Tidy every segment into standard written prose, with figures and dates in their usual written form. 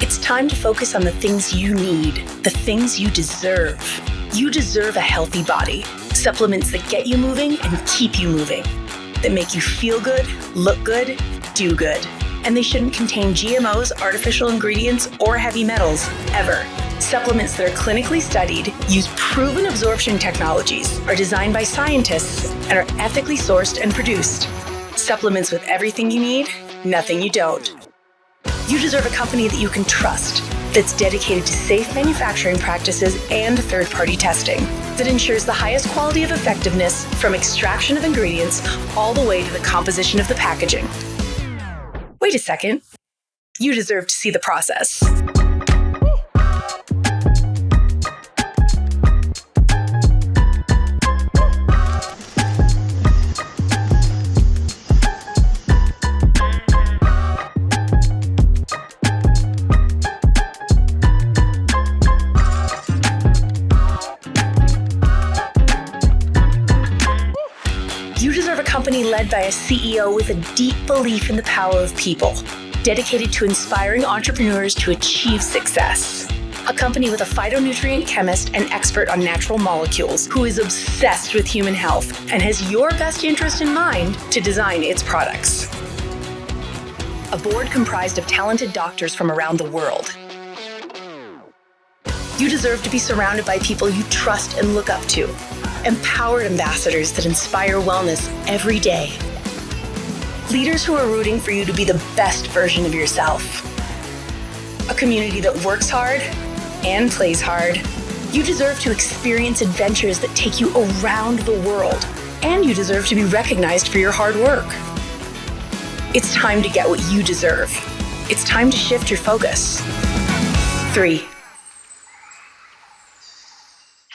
It's time to focus on the things you need, the things you deserve. You deserve a healthy body. Supplements that get you moving and keep you moving. That make you feel good, look good, do good. And they shouldn't contain GMOs, artificial ingredients, or heavy metals, ever. Supplements that are clinically studied, use proven absorption technologies, are designed by scientists, and are ethically sourced and produced. Supplements with everything you need, nothing you don't. You deserve a company that you can trust, that's dedicated to safe manufacturing practices and third-party testing, that ensures the highest quality of effectiveness from extraction of ingredients all the way to the composition of the packaging. Wait a second. You deserve to see the process. You deserve a company led by a CEO with a deep belief in the power of people, dedicated to inspiring entrepreneurs to achieve success. A company with a phytonutrient chemist and expert on natural molecules who is obsessed with human health and has your best interest in mind to design its products. A board comprised of talented doctors from around the world. You deserve to be surrounded by people you trust and look up to. Empowered ambassadors that inspire wellness every day. Leaders who are rooting for you to be the best version of yourself. A community that works hard and plays hard. You deserve to experience adventures that take you around the world. And you deserve to be recognized for your hard work. It's time to get what you deserve. It's time to shift your focus. 3.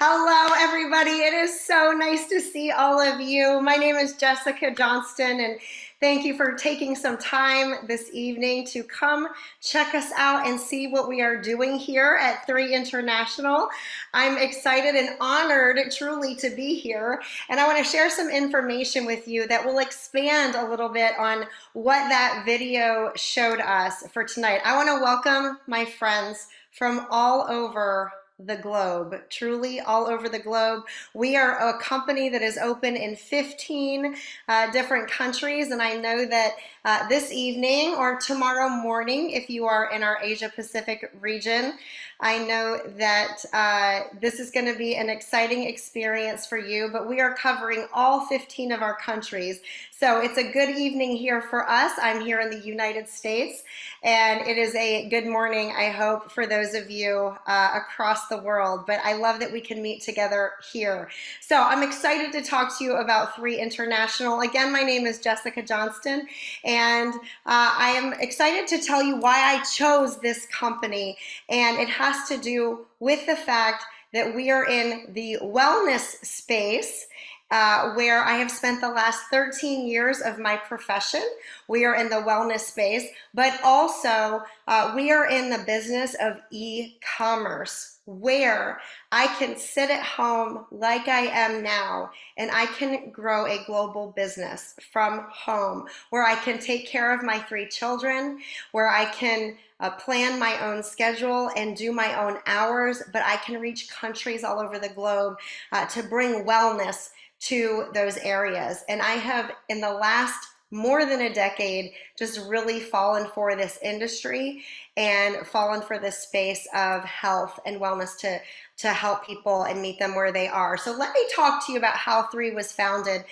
Hello, everybody. It is so nice to see all of you. My name is Jessica Johnston, and thank you for taking some time this evening to come check us out and see what we are doing here at 3 International. I'm excited and honored truly to be here, and I want to share some information with you that will expand a little bit on what that video showed us for tonight. I want to welcome my friends from all over the globe, truly all over the globe. We are a company that is open in 15 different countries, and I know that this evening or tomorrow morning, if you are in our Asia Pacific region, I know that this is going to be an exciting experience for you, but we are covering all 15 of our countries. So it's a good evening here for us. I'm here in the United States, and it is a good morning, I hope, for those of you across the world. But I love that we can meet together here. So I'm excited to talk to you about 3 International. Again, my name is Jessica Johnston, and I am excited to tell you why I chose this company. And it has to do with the fact that we are in the wellness space, where I have spent the last 13 years of my profession. We are in the wellness space, but also we are in the business of e-commerce, where I can sit at home like I am now, and I can grow a global business from home, where I can take care of my 3 children, where I can plan my own schedule and do my own hours, but I can reach countries all over the globe to bring wellness to those areas. And I have, in the last more than a decade, just really fallen for this industry and fallen for this space of health and wellness to help people and meet them where they are. So let me talk to you about how 3 was founded,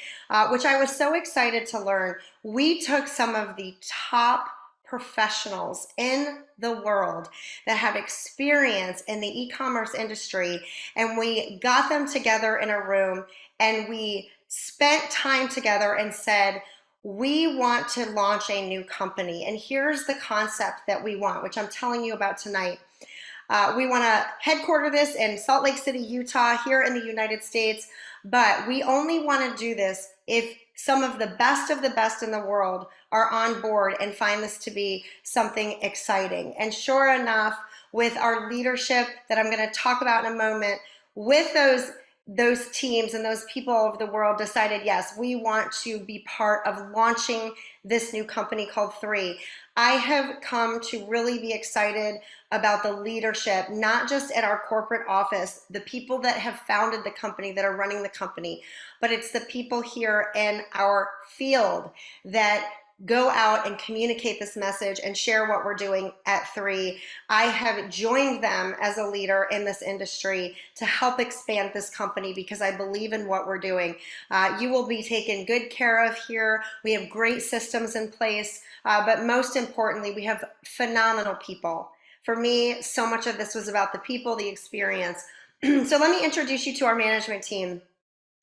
which I was so excited to learn. We took some of the top professionals in the world that have experience in the e-commerce industry, and we got them together in a room, and we spent time together and said, we want to launch a new company, and here's the concept that we want, which I'm telling you about tonight. We want to headquarter this in Salt Lake City, Utah, here in the United States, but we only want to do this if some of the best in the world are on board and find this to be something exciting. And sure enough, with our leadership that I'm going to talk about in a moment, with those teams and those people of the world decided, yes, we want to be part of launching this new company called 3. I have come to really be excited about the leadership, not just at our corporate office, the people that have founded the company, that are running the company, but it's the people here in our field that go out and communicate this message and share what we're doing at 3. I have joined them as a leader in this industry to help expand this company because I believe in what we're doing. You will be taken good care of here. We have great systems in place, but most importantly, we have phenomenal people. For me, so much of this was about the people, the experience. So let me introduce you to our management team.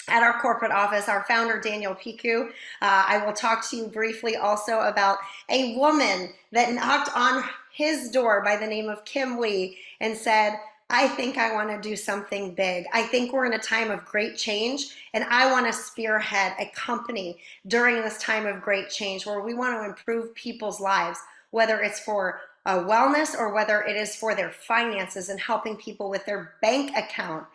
At our corporate office, our founder, Daniel Piku. I will talk to you briefly also about a woman that knocked on his door by the name of Kim Lee and said, I think I want to do something big. I think we're in a time of great change, and I want to spearhead a company during this time of great change where we want to improve people's lives, whether it's for wellness or whether it is for their finances and helping people with their bank account.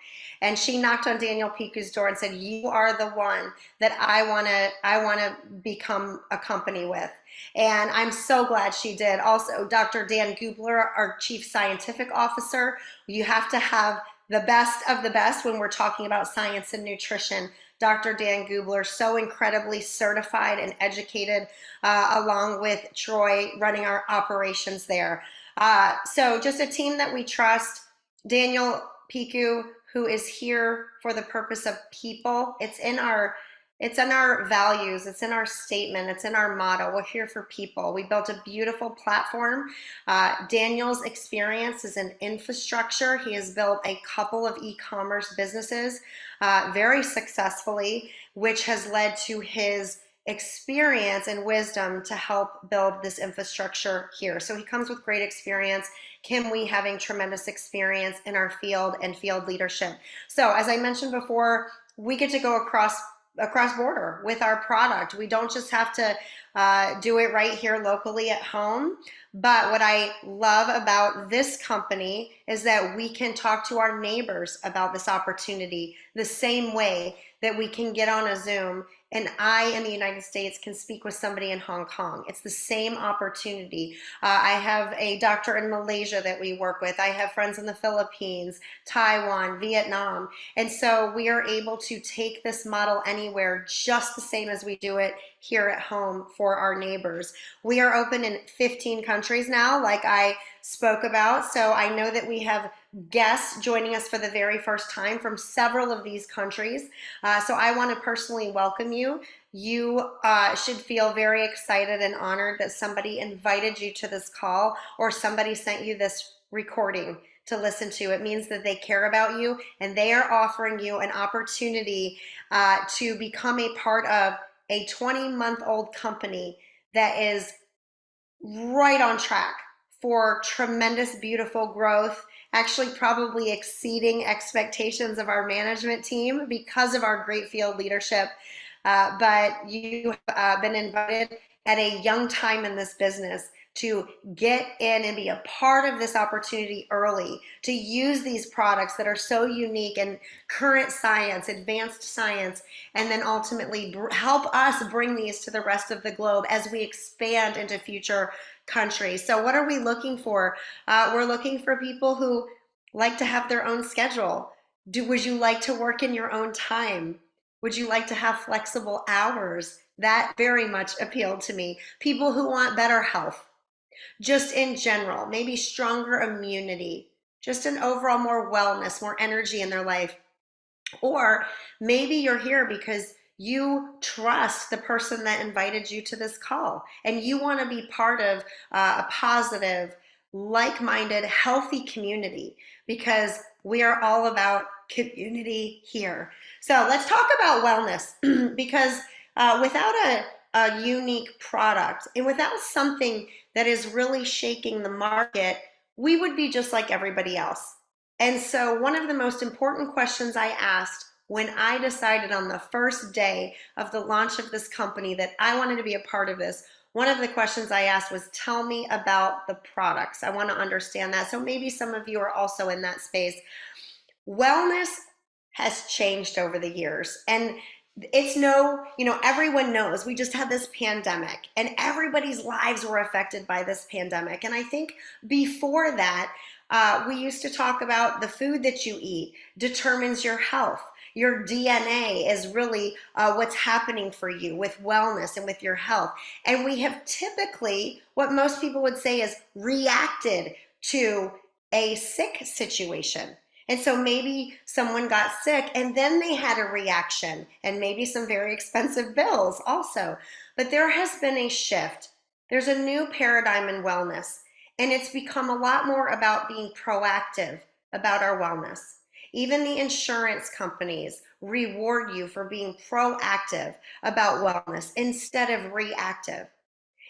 And she knocked on Daniel Piku's door and said, you are the one that I want to become a company with. And I'm so glad she did. Also, Dr. Dan Gubler, our Chief Scientific Officer. You have to have the best of the best when we're talking about science and nutrition. Dr. Dan Gubler, so incredibly certified and educated, along with Troy running our operations there. So just a team that we trust. Daniel Piku, who is here for the purpose of people. It's in our values, it's in our statement, it's in our motto. We're here for people. We built a beautiful platform. Daniel's experience is in infrastructure. He has built a couple of e-commerce businesses very successfully, which has led to his experience and wisdom to help build this infrastructure here. So he comes with great experience. Kim Lee having tremendous experience in our field and field leadership. So as I mentioned before, we get to go across border with our product. We don't just have to do it right here locally at home. But what I love about this company is that we can talk to our neighbors about this opportunity the same way that we can get on a Zoom and I in the United States can speak with somebody in Hong Kong. It's the same opportunity. I have a doctor in Malaysia that we work with. I have friends in the Philippines, Taiwan, Vietnam. And so we are able to take this model anywhere just the same as we do it here at home for our neighbors. We are open in 15 countries now, like I spoke about. So I know that we have guests joining us for the very first time from several of these countries. So I want to personally welcome you. You should feel very excited and honored that somebody invited you to this call or somebody sent you this recording to listen to. It means that they care about you and they are offering you an opportunity to become a part of a 20-month-old company that is right on track for tremendous, beautiful growth, actually probably exceeding expectations of our management team because of our great field leadership. But you have been invited at a young time in this business to get in and be a part of this opportunity early, to use these products that are so unique and current science, advanced science, and then ultimately help us bring these to the rest of the globe as we expand into future countries. So what are we looking for? We're looking for people who like to have their own schedule. Would you like to work in your own time? Would you like to have flexible hours? That very much appealed to me. People who want better health, just in general, maybe stronger immunity, just an overall more wellness, more energy in their life. Or maybe you're here because you trust the person that invited you to this call and you want to be part of a positive, like-minded, healthy community because we are all about community here. So let's talk about wellness because without a unique product and without something that is really shaking the market, we would be just like everybody else. And so one of the most important questions I asked when I decided on the first day of the launch of this company that I wanted to be a part of this, one of the questions I asked was, tell me about the products. I want to understand that. So maybe some of you are also in that space. Wellness has changed over the years. And it's no, everyone knows we just had this pandemic and everybody's lives were affected by this pandemic. And I think before that, we used to talk about the food that you eat determines your health. Your DNA is really what's happening for you with wellness and with your health. And we have typically, what most people would say is reacted to a sick situation. And so maybe someone got sick and then they had a reaction and maybe some very expensive bills also. But there has been a shift. There's a new paradigm in wellness, and it's become a lot more about being proactive about our wellness. Even the insurance companies reward you for being proactive about wellness instead of reactive.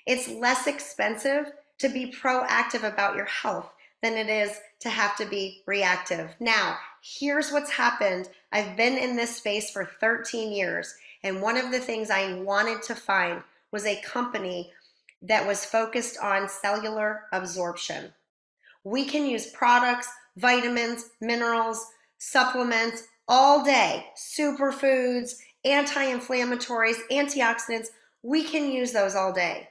It's less expensive to be proactive about your health than it is to have to be reactive. Now, here's what's happened. I've been in this space for 13 years, and one of the things I wanted to find was a company that was focused on cellular absorption. We can use products, vitamins, minerals, supplements all day, superfoods, anti-inflammatories, antioxidants. We can use those all day.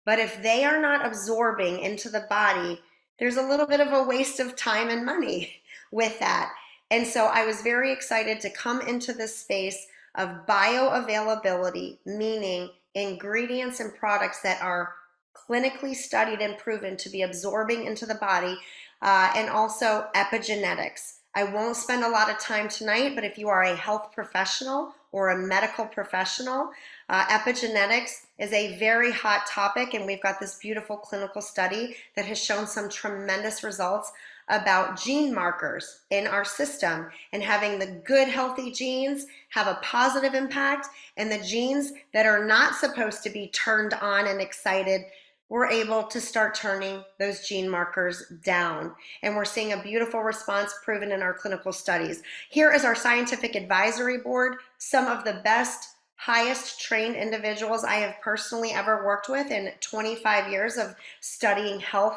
But if they are not absorbing into the body, there's a little bit of a waste of time and money with that. And so I was very excited to come into this space of bioavailability, meaning ingredients and products that are clinically studied and proven to be absorbing into the body, and also epigenetics. I won't spend a lot of time tonight, but if you are a health professional or a medical professional, epigenetics is a very hot topic, and we've got this beautiful clinical study that has shown some tremendous results about gene markers in our system, and having the good healthy genes have a positive impact, and the genes that are not supposed to be turned on and excited, we're able to start turning those gene markers down. And we're seeing a beautiful response proven in our clinical studies. Here is our scientific advisory board, some of the best, highest trained individuals I have personally ever worked with in 25 years of studying health.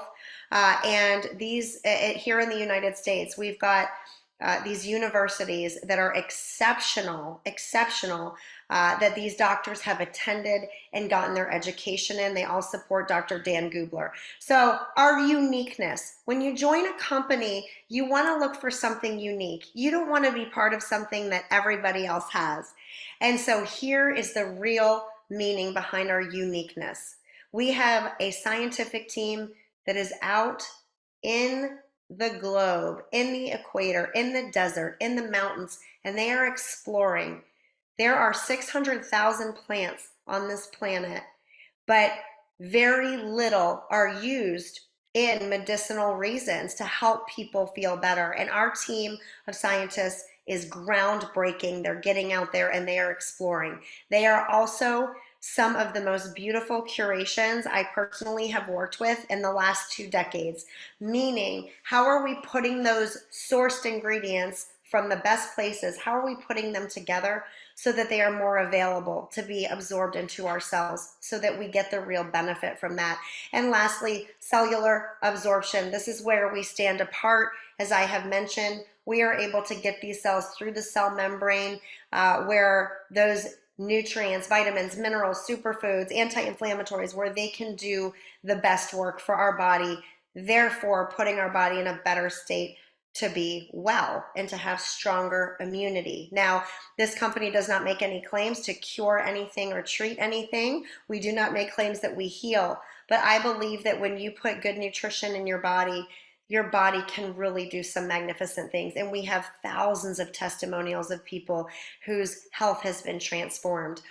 And these, here in the United States, we've got these universities that are exceptional, that these doctors have attended and gotten their education in. They all support Dr. Dan Gubler. So our uniqueness, when you join a company, you want to look for something unique. You don't want to be part of something that everybody else has. And so here is the real meaning behind our uniqueness. We have a scientific team that is out in the globe, in the equator, in the desert, in the mountains, and they are exploring. There are 600,000 plants on this planet, but very little are used in medicinal reasons to help people feel better. And our team of scientists is groundbreaking. They're getting out there and they are exploring. They are also some of the most beautiful curations I personally have worked with in the last 2 decades, meaning how are we putting those sourced ingredients from the best places, how are we putting them together so that they are more available to be absorbed into our cells so that we get the real benefit from that. And lastly, cellular absorption. This is where we stand apart. As I have mentioned, we are able to get these cells through the cell membrane, where those nutrients, vitamins, minerals, superfoods, anti-inflammatories, where they can do the best work for our body, therefore putting our body in a better state to be well and to have stronger immunity. Now, this company does not make any claims to cure anything or treat anything. We do not make claims that we heal, but I believe that when you put good nutrition in your body can really do some magnificent things. And we have thousands of testimonials of people whose health has been transformed.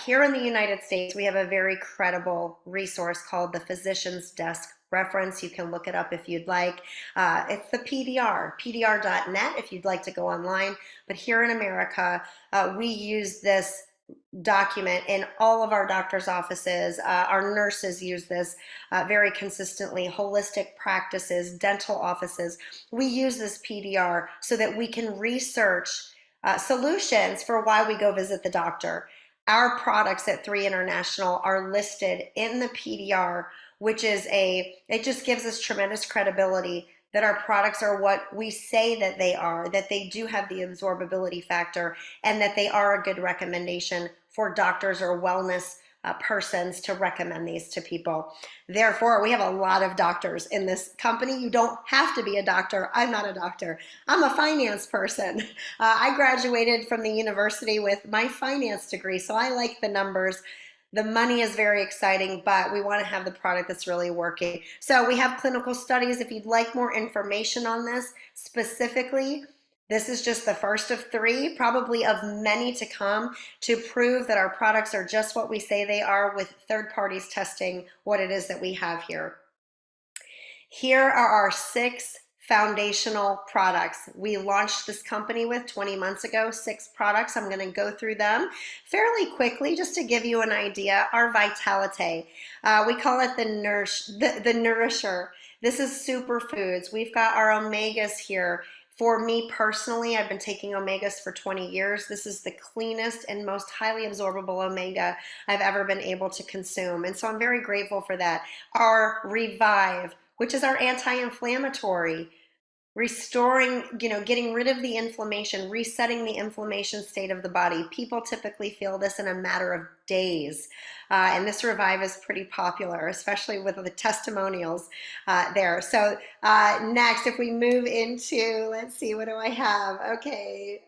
Here in the United States, we have a very credible resource called the Physician's Desk Reference. You can look it up if you'd like. It's the pdr.net if you'd like to go online. But here in America, we use this document in all of our doctors' offices. Our nurses use this very consistently. Holistic practices, dental offices. We use this PDR so that we can research solutions for why we go visit the doctor. Our products at 3 International are listed in the PDR, which is it just gives us tremendous credibility that our products are what we say that they are, that they do have the absorbability factor, and that they are a good recommendation for doctors or wellness persons to recommend these to people. Therefore, we have a lot of doctors in this company. You don't have to be a doctor. I'm not a doctor. I'm a finance person. I graduated from the university with my finance degree, so I like the numbers. The money is very exciting, but we want to have the product that's really working. So we have clinical studies. If you'd like more information on this specifically, this is just the first of 3, probably of many to come, to prove that our products are just what we say they are, with third parties testing what it is that we have here. Here are our 6 foundational products. We launched this company with 20 months ago, 6 products. I'm going to go through them fairly quickly just to give you an idea. Our Vitalite, we call it the Nourisher. This is superfoods. We've got our omegas here. For me personally, I've been taking omegas for 20 years. This is the cleanest and most highly absorbable omega I've ever been able to consume. And so I'm very grateful for that. Our Revive, which is our anti-inflammatory, restoring, getting rid of the inflammation, resetting the inflammation state of the body. People typically feel this in a matter of days. And this Revive is pretty popular, especially with the testimonials there. So next, if we move into, let's see, what do I have? Okay,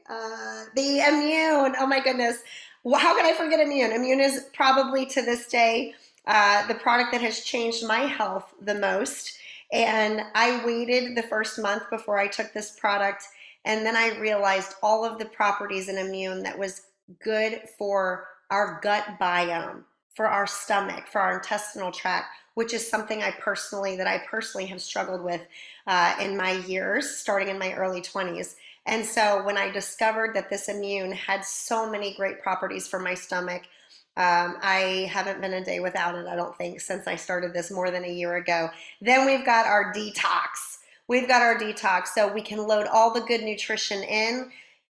the Immune. Oh my goodness. How can I forget Immune? Immune is probably to this day the product that has changed my health the most. And I waited the first month before I took this product, and then I realized all of the properties in Immune that was good for our gut biome, for our stomach, for our intestinal tract, which is something I personally have struggled with in my years, starting in my early 20s. And so when I discovered that this Immune had so many great properties for my stomach, I haven't been a day without it, I don't think, since I started this more than a year ago. Then we've got our Detox. We've got our Detox, so we can load all the good nutrition in.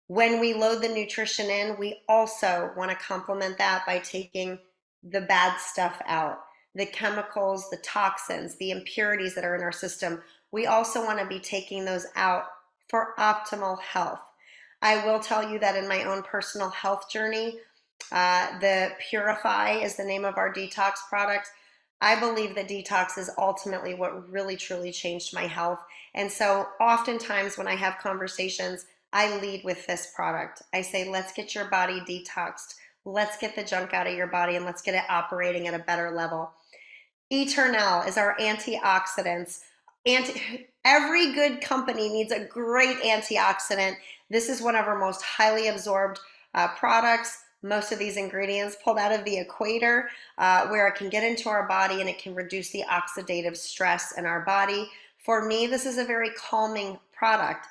When we load the nutrition in, we also want to complement that by taking the bad stuff out, the chemicals, the toxins, the impurities that are in our system. We also want to be taking those out for optimal health. I will tell you that in my own personal health journey, the Purify is the name of our detox product. I believe that detox is ultimately what really truly changed my health. And so oftentimes when I have conversations, I lead with this product. I say, let's get your body detoxed. Let's get the junk out of your body and let's get it operating at a better level. Eternal is our antioxidants. Every good company needs a great antioxidant. This is one of our most highly absorbed products. Most of these ingredients pulled out of the equator, where it can get into our body and it can reduce the oxidative stress in our body. For me, this is a very calming product.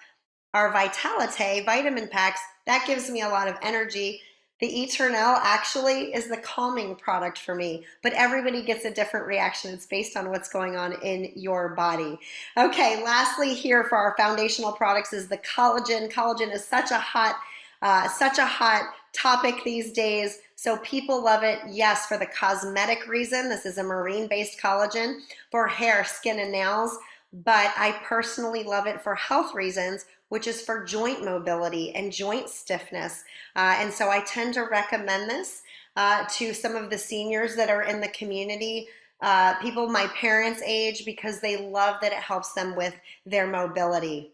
Our Vitalite vitamin packs, that gives me a lot of energy. The Eternal actually is the calming product for me, but everybody gets a different reaction. It's based on what's going on in your body. Okay, lastly here for our foundational products is the collagen. Collagen is such a hot topic these days. So people love it, yes, for the cosmetic reason. This is a marine-based collagen for hair, skin, and nails. But I personally love it for health reasons, which is for joint mobility and joint stiffness. And so I tend to recommend this to some of the seniors that are in the community, people my parents' age, because they love that it helps them with their mobility.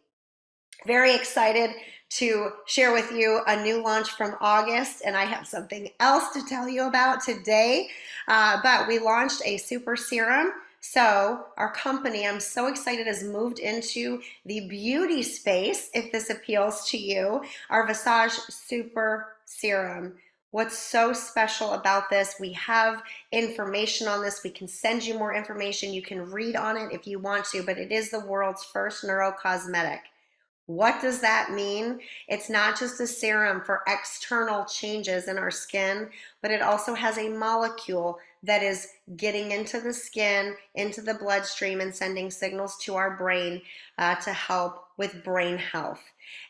Very excited to share with you a new launch from August, and I have something else to tell you about today. But we launched a super serum. So our company, I'm so excited, has moved into the beauty space, if this appeals to you, our Visage Super Serum. What's so special about this, we have information on this. We can send you more information. You can read on it if you want to, but it is the world's first neurocosmetic. What does that mean? It's not just a serum for external changes in our skin, but it also has a molecule that is getting into the skin, into the bloodstream, and sending signals to our brain to help with brain health.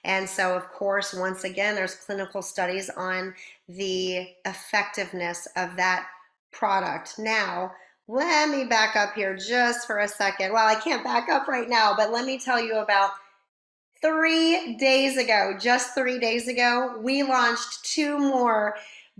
And so, of course, once again, there's clinical studies on the effectiveness of that product. Now, Let me back up here just for a second. Well, I can't back up right now, but let me tell you about 3 days ago, just 3 days ago, we launched two more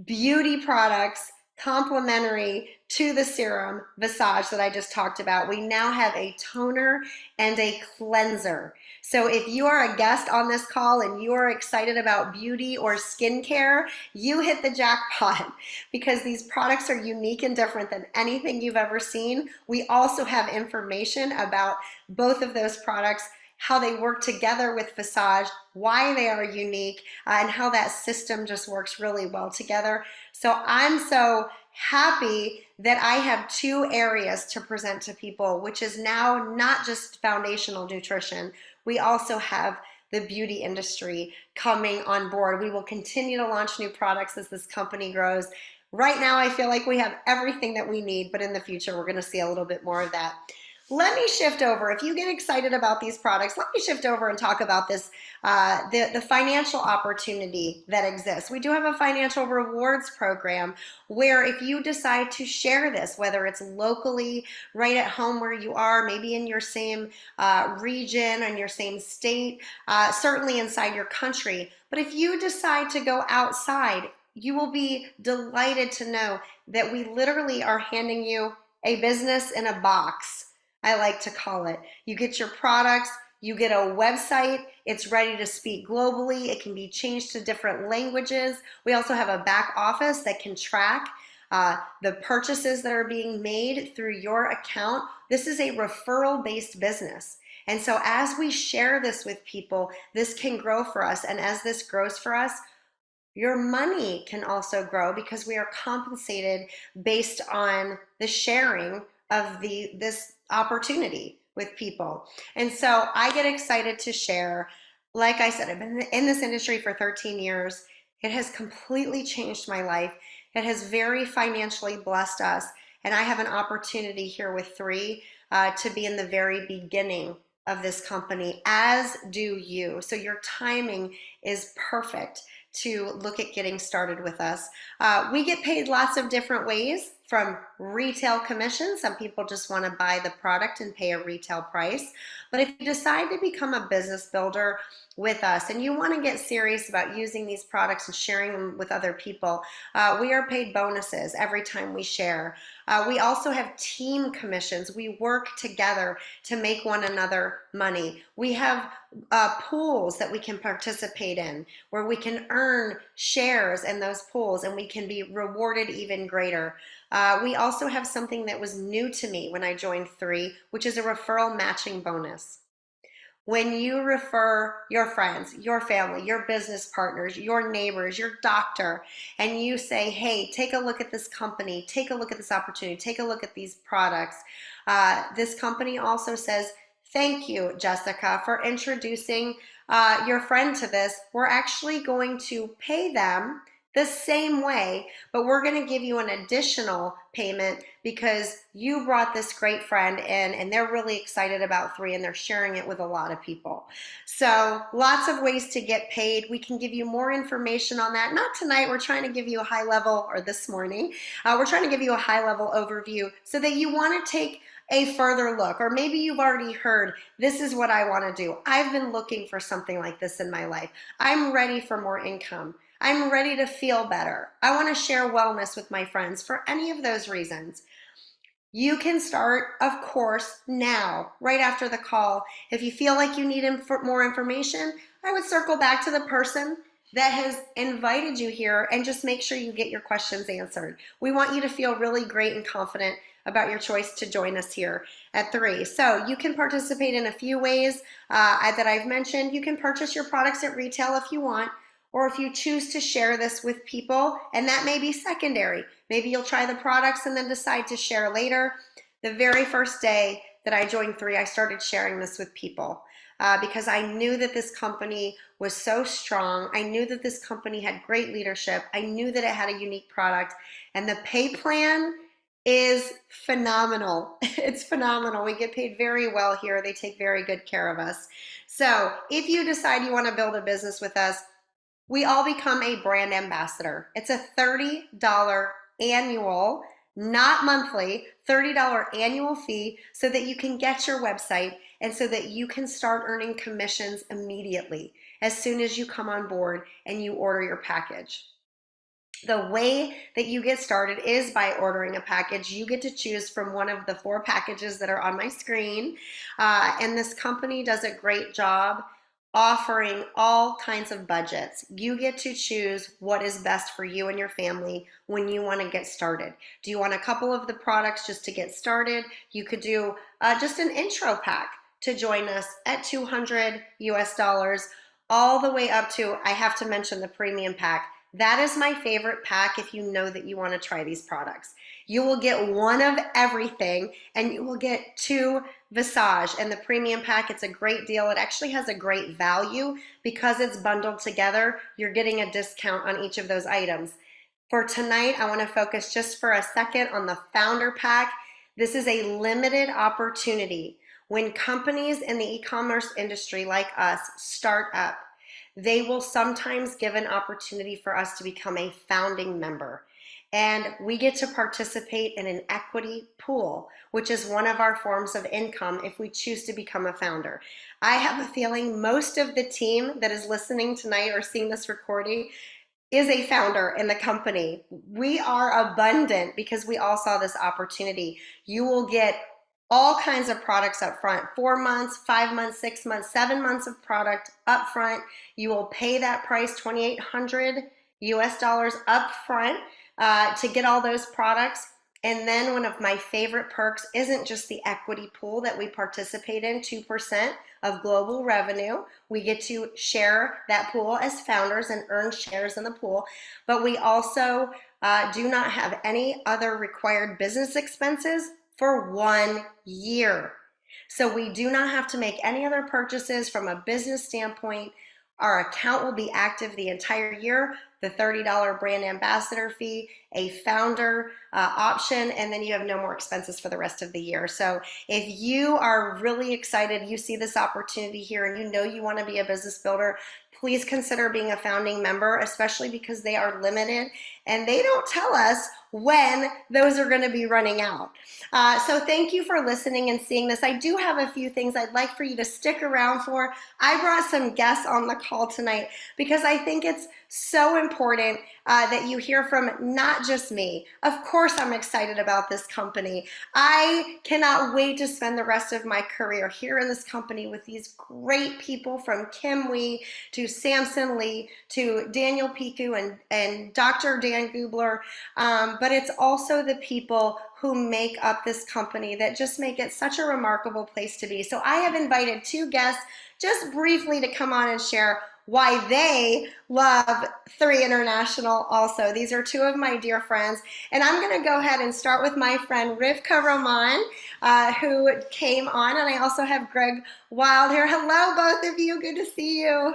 beauty products complementary to the serum Visage that I just talked about. We now have a toner and a cleanser. So if you are a guest on this call and you are excited about beauty or skincare, you hit the jackpot because these products are unique and different than anything you've ever seen. We also have information about both of those products, how they work together with Visage, why they are unique, and how that system just works really well together. So I'm so happy that I have two areas to present to people, which is now not just foundational nutrition. We also have the beauty industry coming on board. We will continue to launch new products as this company grows. Right now, I feel like we have everything that we need, but in the future, we're going to see a little bit more of that. Let me shift over. If you get excited about these products, let me shift over and talk about this, the financial opportunity that exists. We do have a financial rewards program where if you decide to share this, whether it's locally, right at home where you are, maybe in your same region, in your same state, certainly inside your country, but if you decide to go outside, you will be delighted to know that we literally are handing you a business in a box, I like to call it. You get your products, you get a website, it's ready to speak globally, it can be changed to different languages. We also have a back office that can track the purchases that are being made through your account. This is a referral-based business. And so as we share this with people, this can grow for us. And as this grows for us, your money can also grow because we are compensated based on the sharing of this opportunity with people. And so I get excited to share. Like I said, I've been in this industry for 13 years. It has completely changed my life. It has very financially blessed us. And I have an opportunity here with three to be in the very beginning of this company, as do you. So your timing is perfect to look at getting started with us. We get paid lots of different ways, from retail commissions. Some people just want to buy the product and pay a retail price. But if you decide to become a business builder with us and you want to get serious about using these products and sharing them with other people, we are paid bonuses every time we share. We also have team commissions. We work together to make one another money. We have pools that we can participate in where we can earn shares in those pools and we can be rewarded even greater. We also have something that was new to me when I joined three, which is a referral matching bonus. When you refer your friends, your family, your business partners, your neighbors, your doctor, and you say, hey, take a look at this company, take a look at this opportunity, take a look at these products. This company also says, thank you, Jessica, for introducing your friend to this. We're actually going to pay them the same way, but we're going to give you an additional payment because you brought this great friend in and they're really excited about three and they're sharing it with a lot of people. So lots of ways to get paid. We can give you more information on that. Not tonight. We're trying to give you a high level, or this morning, we're trying to give you a high level overview so that you want to take a further look, or maybe you've already heard, this is what I want to do. I've been looking for something like this in my life. I'm ready for more income. I'm ready to feel better. I want to share wellness with my friends. For any of those reasons, you can start, of course, now, right after the call. If you feel like you need more information, I would circle back to the person that has invited you here and just make sure you get your questions answered. We want you to feel really great and confident about your choice to join us here at three. So you can participate in a few ways that I've mentioned. You can purchase your products at retail if you want, or if you choose to share this with people, and that may be secondary. Maybe you'll try the products and then decide to share later. The very first day that I joined three, I started sharing this with people because I knew that this company was so strong. I knew that this company had great leadership. I knew that it had a unique product, and the pay plan is phenomenal. It's phenomenal. We get paid very well here. They take very good care of us. So if you decide you want to build a business with us, we all become a brand ambassador. It's a $30 annual not monthly, $30 annual fee so that you can get your website and so that you can start earning commissions immediately as soon as you come on board and you order your package. The way that you get started is by ordering a package. You get to choose from one of the 4 packages that are on my screen. And this company does a great job offering all kinds of budgets. You get to choose what is best for you and your family when you want to get started. Do you want a couple of the products just to get started? You could do just an intro pack to join us at 200 US dollars, all the way up to, I have to mention, the premium pack. That is my favorite pack if you know that you want to try these products. You will get one of everything and you will get 2 Visage. And the premium pack, it's a great deal. It actually has a great value because it's bundled together. You're getting a discount on each of those items. For tonight, I want to focus just for a second on the Founder Pack. This is a limited opportunity. When companies in the e-commerce industry like us start up, they will sometimes give an opportunity for us to become a founding member. And we get to participate in an equity pool, which is one of our forms of income if we choose to become a founder. I have a feeling most of the team that is listening tonight or seeing this recording is a founder in the company. We are abundant because we all saw this opportunity. You will get all kinds of products up front, 4 months, 5 months, 6 months, 7 months of product up front. You will pay that price, 2,800 US dollars up front to get all those products. And then one of my favorite perks isn't just the equity pool that we participate in, 2% of global revenue. We get to share that pool as founders and earn shares in the pool, but we also do not have any other required business expenses for 1 year. So we do not have to make any other purchases from a business standpoint. Our account will be active the entire year, the $30 brand ambassador fee, a founder option, and then you have no more expenses for the rest of the year. So if you are really excited, you see this opportunity here and you know you want to be a business builder, please consider being a founding member, especially because they are limited and they don't tell us when those are going to be running out. So thank you for listening and seeing this. I do have a few things I'd like for you to stick around for. I brought some guests on the call tonight because I think it's so important that you hear from not just me. Of course, I'm excited about this company. I cannot wait to spend the rest of my career here in this company with these great people, from Kim Wee to Samson Lee to Daniel Piku and Dr. Dan Gubler. But it's also the people who make up this company that just make it such a remarkable place to be. So I have invited 2 guests just briefly to come on and share why they love 3 International also. These are 2 of my dear friends. And I'm going to go ahead and start with my friend Rivkah Roman, who came on. And I also have Greg Wild here. Hello, both of you. Good to see you.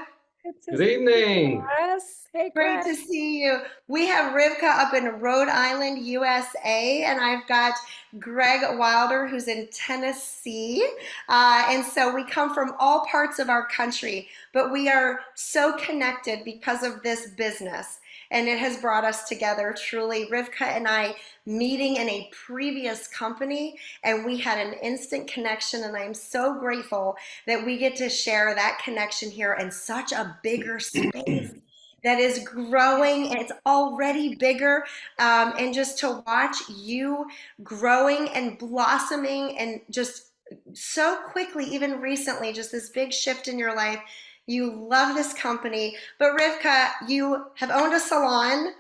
Good evening. Yes. Hey, Great Greg. to see you. We have Rivkah up in Rhode Island, USA, and I've got Greg Wilder, who's in Tennessee. And so we come from all parts of our country, but we are so connected because of this business. And it has brought us together, truly. Rivkah and I meeting in a previous company, and we had an instant connection, and I'm so grateful that we get to share that connection here in such a bigger space that is growing, and it's already bigger. And just to watch you growing and blossoming and just so quickly, even recently, just this big shift in your life. You love this company. But Rivkah, you have owned a salon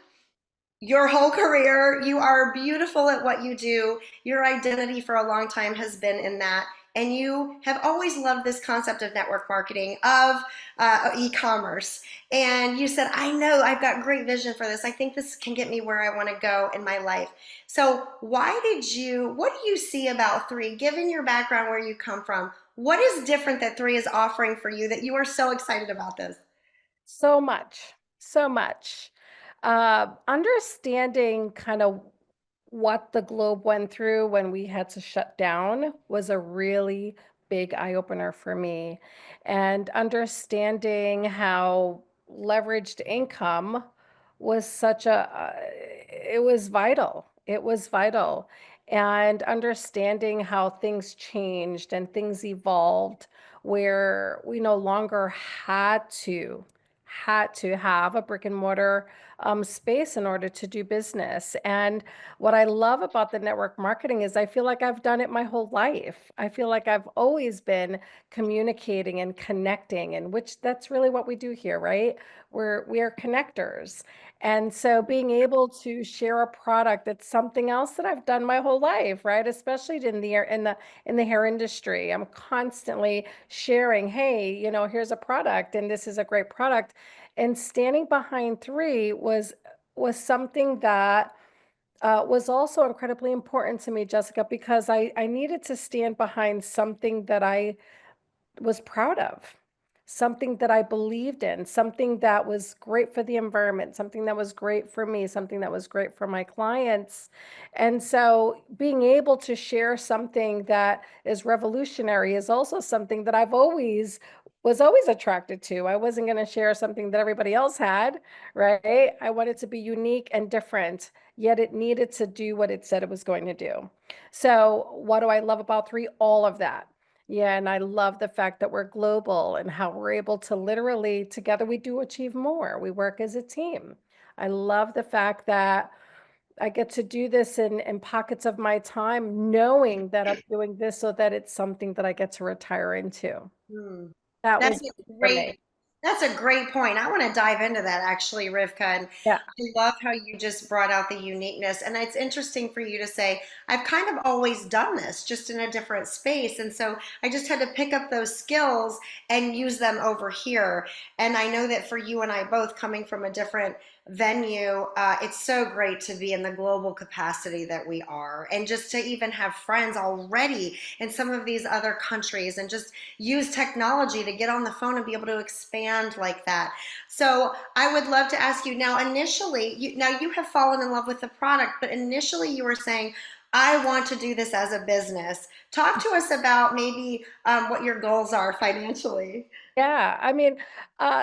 your whole career. You are beautiful at what you do. Your identity for a long time has been in that. And you have always loved this concept of network marketing, of e-commerce. And you said, I know I've got great vision for this. I think this can get me where I want to go in my life. So what do you see about 3, given your background, where you come from? What is different that 3 is offering for you that you are so excited about this? So much, so much. Understanding kind of what the globe went through when we had to shut down was a really big eye opener for me. And understanding how leveraged income was it was vital. It was vital. And understanding how things changed and things evolved, where we no longer had to have a brick and mortar space in order to do business. And what I love about the network marketing is I feel like I've done it my whole life. I feel like I've always been communicating and connecting, and which that's really what we do here, right? We are connectors. And so being able to share a product, that's something else that I've done my whole life, right? Especially in the hair industry. I'm constantly sharing, hey, here's a product and this is a great product. And standing behind three was something that was also incredibly important to me, Jessica, because I needed to stand behind something that I was proud of, something that I believed in, something that was great for the environment, something that was great for me, something that was great for my clients. And so being able to share something that is revolutionary is also something that I was always attracted to. I wasn't going to share something that everybody else had, right? I wanted to be unique and different, yet it needed to do what it said it was going to do. So what do I love about three? All of that. Yeah, and I love the fact that we're global and how we're able to literally together we do achieve more. We work as a team. I love the fact that I get to do this in pockets of my time, knowing that I'm doing this so that it's something that I get to retire into. Hmm. That That's was a for great me. that's a great point. I want to dive into that actually, Rivka. And Yeah. I love how you just brought out the uniqueness. And it's interesting for you to say, I've kind of always done this, just in a different space. And so I just had to pick up those skills and use them over here. And I know that for you and I both coming from a different venue, it's so great to be in the global capacity that we are. And just to even have friends already in some of these other countries and just use technology to get on the phone and be able to expand like that. So I would love to ask you now, initially, now you have fallen in love with the product, but initially you were saying, I want to do this as a business. Talk to us about maybe what your goals are financially. Yeah, I mean,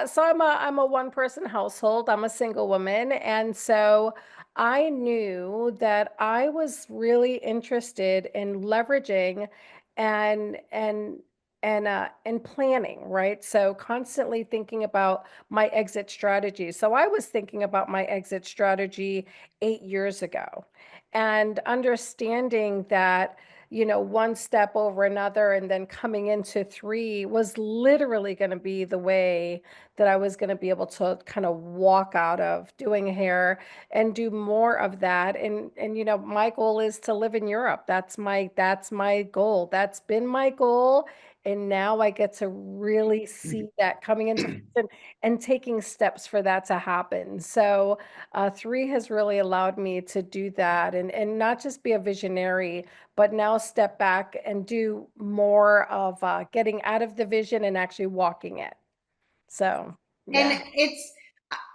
so I'm a one-person household. I'm a single woman, and so I knew that I was really interested in leveraging and and and planning, right? So constantly thinking about my exit strategy. So I was thinking about my exit strategy 8 years ago, and understanding that one step over another and then coming into three was literally going to be the way that I was going to be able to kind of walk out of doing hair and do more of that. And my goal is to live in Europe. That's my goal. That's been my goal. And now I get to really see that coming into fruition and taking steps for that to happen. So three has really allowed me to do that and not just be a visionary, but now step back and do more of getting out of the vision and actually walking it. So, And yeah.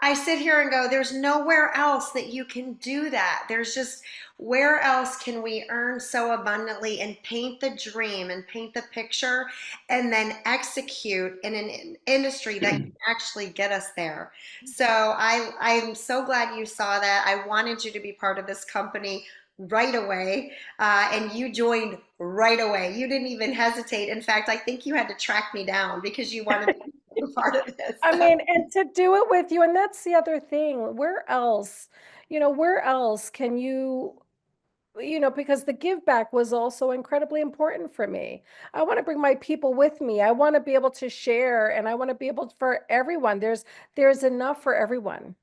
I sit here and go, there's nowhere else that you can do that. There's just, where else can we earn so abundantly and paint the dream and paint the picture and then execute in an industry that can actually get us there? So I'm so glad you saw that. I wanted you to be part of this company right away, and you joined right away. You didn't even hesitate. In fact, I think you had to track me down because you wanted to be a part of this. I So mean, and to do it with you, and that's the other thing. Where else can because the give back was also incredibly important for me. I want to bring my people with me. I want to be able to share and I want to be able for everyone. There's enough for everyone.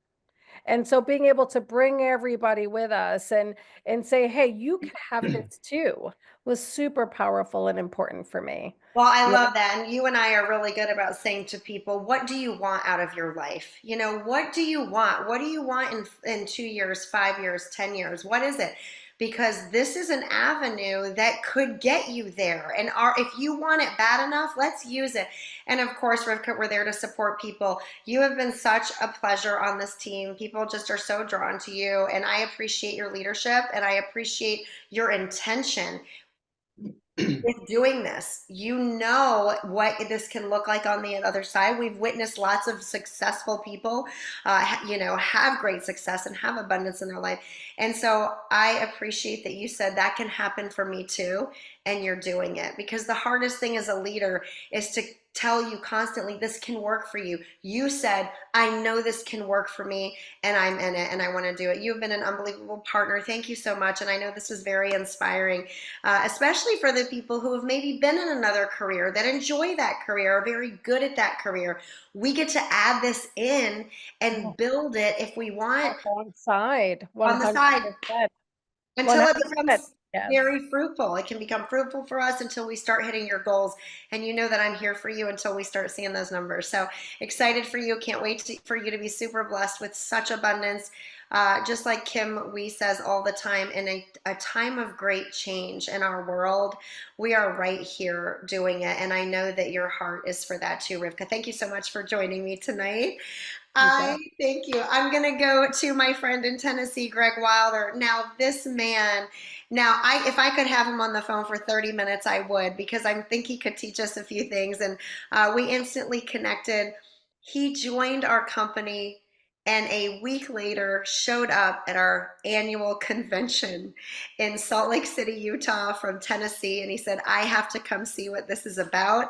And so being able to bring everybody with us and say, "Hey, you can have this too," was super powerful and important for me. well, I Yeah. love that. And you and I are really good about saying to people, what do you want out of your life? What do you want? What do you want in 2 years, 5 years, 10 years? What is it? Because this is an avenue that could get you there. And if you want it bad enough, let's use it. And of course, Rivka, we're there to support people. You have been such a pleasure on this team. People just are so drawn to you. And I appreciate your leadership and I appreciate your intention. with doing this. You know what this can look like on the other side. We've witnessed lots of successful people, have great success and have abundance in their life. And so I appreciate that you said that can happen for me too, and you're doing it, because the hardest thing as a leader is to tell you constantly this can work for you. You said, I know this can work for me, and I'm in it, and I want to do it. You've been an unbelievable partner. Thank you so much. And I know this was very inspiring, especially for the people who have maybe been in another career, that enjoy that career, are very good at that career. We get to add this in and build it if we want Alongside, on the side 100%. until it 100%. becomes Yes. very fruitful. It can become fruitful for us until we start hitting your goals. And you know that I'm here for you until we start seeing those numbers. So excited for you. Can't wait for you to be super blessed with such abundance. Just like Kim Wee says all the time, in a time of great change in our world, we are right here doing it. And I know that your heart is for that too, Rivkah. Thank you so much for joining me tonight. Thank you. I'm going to go to my friend in Tennessee, Greg Wilder. Now, this man, if I could have him on the phone for 30 minutes, I would, because I think he could teach us a few things. And we instantly connected. He joined our company and a week later showed up at our annual convention in Salt Lake City, Utah from Tennessee. And he said, I have to come see what this is about.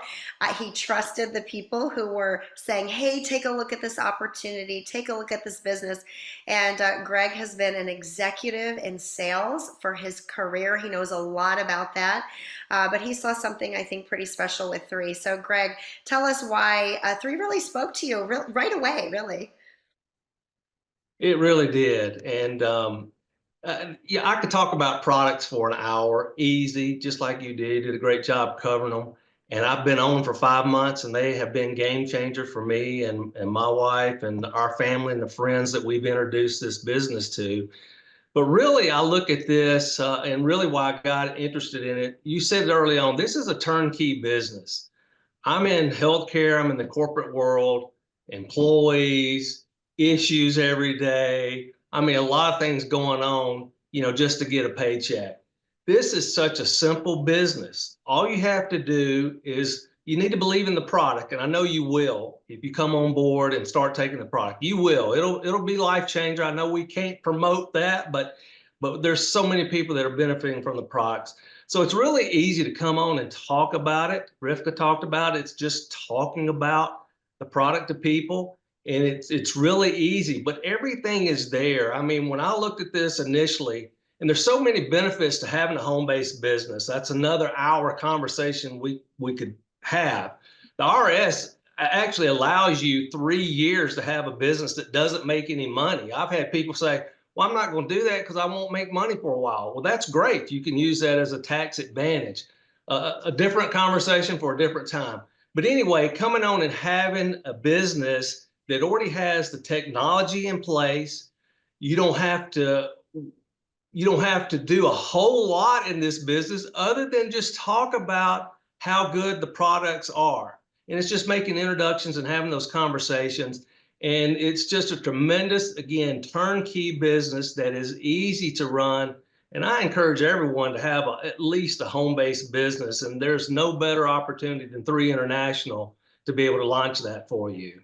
He trusted the people who were saying, hey, take a look at this opportunity, take a look at this business. And Greg has been an executive in sales for his career. He knows a lot about that. But he saw something, I think, pretty special with 3. So Greg, tell us why 3 really spoke to you right away, really. It really did. And yeah, I could talk about products for an hour, easy, just like you did. Did a great job covering them. And I've been on for 5 months, and they have been game changers for me and my wife and our family and the friends that we've introduced this business to. But really, I look at this and really why I got interested in it. You said it early on, this is a turnkey business. I'm in healthcare, I'm in the corporate world, employees, issues every day. I mean, a lot of things going on, just to get a paycheck. This is such a simple business. All you have to do is you need to believe in the product, and I know you will if you come on board and start taking the product. You will. It'll be life changer. I know we can't promote that, but there's so many people that are benefiting from the products. So it's really easy to come on and talk about it. Rivkah talked about it. It's just talking about the product to people, and it's really easy. But everything is there. I mean, when I looked at this initially, and there's so many benefits to having a home-based business. That's another hour conversation we could have. The RS actually allows you 3 years to have a business that doesn't make any money. I've had people say, well, I'm not going to do that because I won't make money for a while. Well, that's great. You can use that as a tax advantage. A different conversation for a different time. But anyway, coming on and having a business that already has the technology in place, you don't have to do a whole lot in this business other than just talk about how good the products are. And it's just making introductions and having those conversations. And it's just a tremendous, again, turnkey business that is easy to run. And I encourage everyone to have at least a home-based business. And there's no better opportunity than 3 International to be able to launch that for you.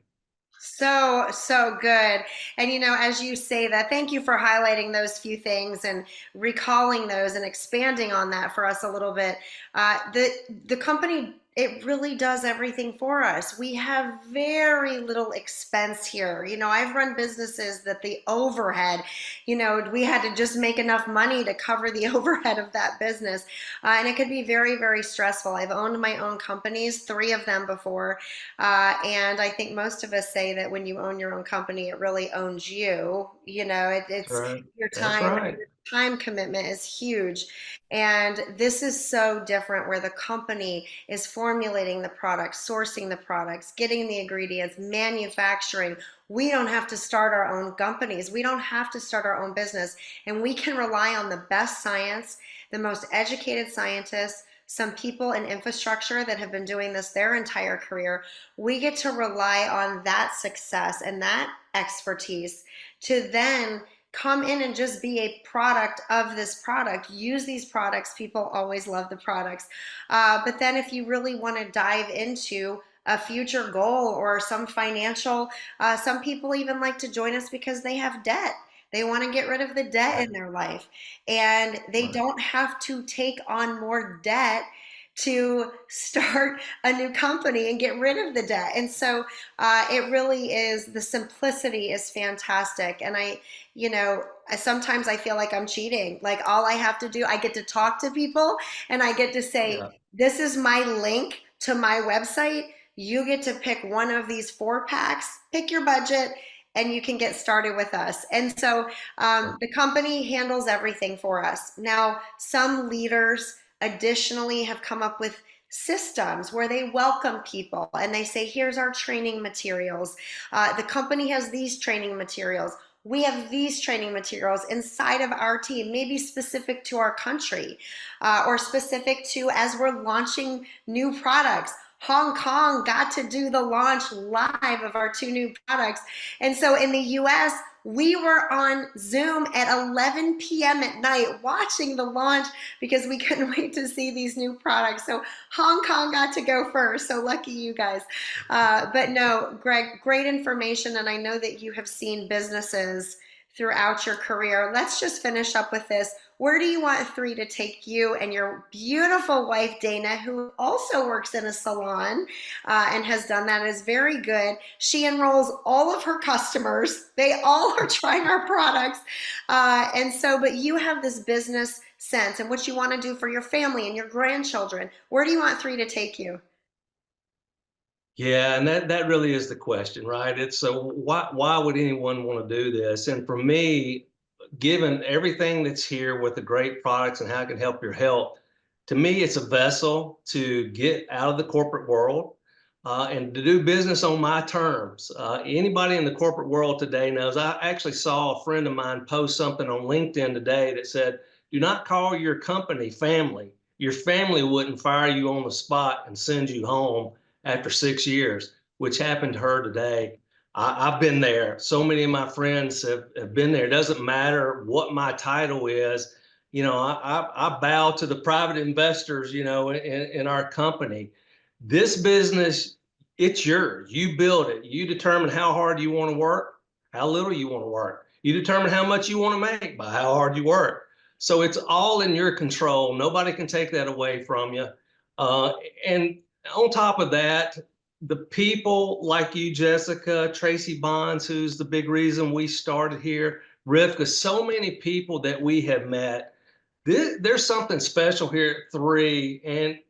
So good. And as you say that, thank you for highlighting those few things and recalling those and expanding on that for us a little bit. The company, it really does everything for us. We have very little expense here. I've run businesses that the overhead, we had to just make enough money to cover the overhead of that business. And it could be very, very stressful. I've owned my own companies, 3 of them before. And I think most of us say that when you own your own company, it really owns you. It's Right. your That's time. right. Your time commitment is huge. And this is so different, where the company is formulating the products, sourcing the products, getting the ingredients, manufacturing. We don't have to start our own companies. We don't have to start our own business. And we can rely on the best science, the most educated scientists, some people in infrastructure that have been doing this their entire career. We get to rely on that success and that expertise to then come in and just be a product of this product. Use these products. People always love the products. But then if you really want to dive into a future goal or some financial, some people even like to join us because they have debt. They want to get rid of the debt in their life, and they don't have to take on more debt to start a new company and get rid of the debt. And so it really is, the simplicity is fantastic. And sometimes I feel like I'm cheating. Like all I have to do, I get to talk to people and I get to say, this is my link to my website. You get to pick one of these 4-packs, pick your budget, and you can get started with us. And so the company handles everything for us. Now, some leaders additionally have come up with systems where they welcome people and they say, here's our training materials. The company has these training materials. We have these training materials inside of our team, maybe specific to our country or specific to as we're launching new products. Hong Kong got to do the launch live of our 2 new products. And so in the US, we were on Zoom at 11 p.m. at night watching the launch because we couldn't wait to see these new products. So Hong Kong got to go first. So lucky you guys. But no, Greg, great information. And I know that you have seen businesses throughout your career. Let's just finish up with this. Where do you want 3 to take you and your beautiful wife, Dana, who also works in a salon and has done that, is very good. She enrolls all of her customers. They all are trying our products. But you have this business sense and what you want to do for your family and your grandchildren. Where do you want 3 to take you? Yeah, and that really is the question, right? It's so why would anyone want to do this? And for me, given everything that's here with the great products and how it can help your health, to me, it's a vessel to get out of the corporate world and to do business on my terms. Anybody in the corporate world today knows. I actually saw a friend of mine post something on LinkedIn today that said, "Do not call your company family. Your family wouldn't fire you on the spot and send you home after 6 years," which happened to her today. I've been there. So many of my friends have been there. It doesn't matter what my title is. I bow to the private investors, in our company. This business, it's yours. You build it. You determine how hard you want to work, how little you want to work. You determine how much you want to make by how hard you work. So it's all in your control. Nobody can take that away from you. And on top of that, the people like you, Jessica, Tracy Bonds, who's the big reason we started here, Rivkah, so many people that we have met. There's something special here at 3, and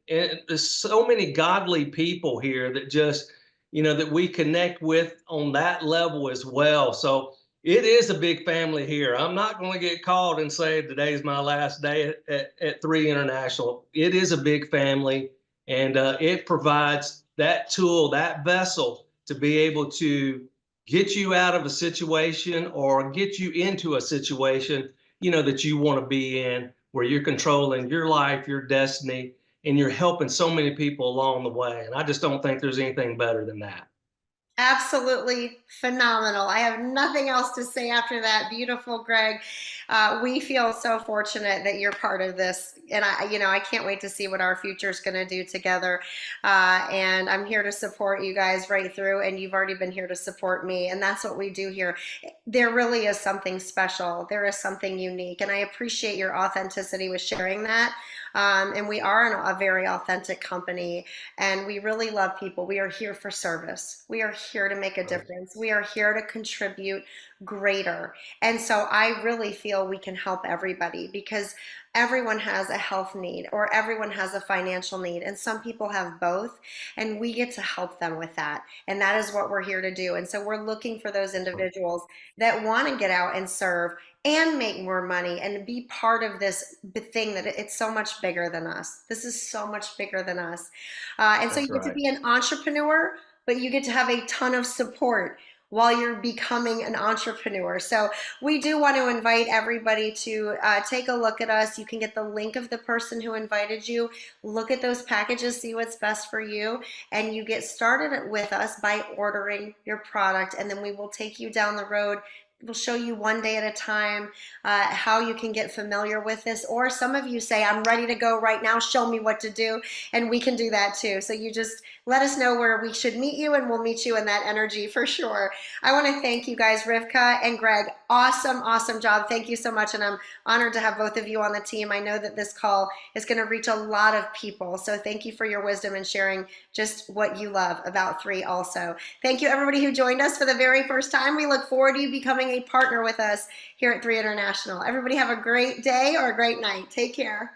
there's so many godly people here that just, that we connect with on that level as well. So it is a big family here. I'm not going to get called and say today's my last day at 3 International. It is a big family, and it provides that tool, that vessel to be able to get you out of a situation or get you into a situation, that you want to be in, where you're controlling your life, your destiny, and you're helping so many people along the way. And I just don't think there's anything better than that. Absolutely phenomenal. I have nothing else to say after that. Beautiful, Greg. We feel so fortunate that you're part of this, and I can't wait to see what our future is going to do together. And I'm here to support you guys right through, and you've already been here to support me, and that's what we do here. There really is something special. There is something unique, and I appreciate your authenticity with sharing that. And we are a very authentic company, and we really love people. We are here for service. We are here to make a difference. We are here to contribute greater. And so I really feel we can help everybody because everyone has a health need or everyone has a financial need, and some people have both, and we get to help them with that. And that is what we're here to do. And so we're looking for those individuals that want to get out and serve and make more money and be part of this thing that it's so much bigger than us. This is so much bigger than us. And so you get to be an entrepreneur, but you get to have a ton of support while you're becoming an entrepreneur. So we do want to invite everybody to take a look at us. You can get the link of the person who invited you, look at those packages, see what's best for you, and you get started with us by ordering your product, and then we will take you down the road We'll show you one day at a time how you can get familiar with this. Or some of you say, I'm ready to go right now, show me what to do. And we can do that too. So you just let us know where we should meet you, and we'll meet you in that energy for sure. I want to thank you guys, Rivkah and Greg. Awesome job. Thank you so much. And I'm honored to have both of you on the team. I know that this call is going to reach a lot of people. So thank you for your wisdom and sharing just what you love about 3 also. Thank you everybody who joined us for the very first time. We look forward to you becoming a partner with us here at 3 International. Everybody have a great day or a great night. Take care.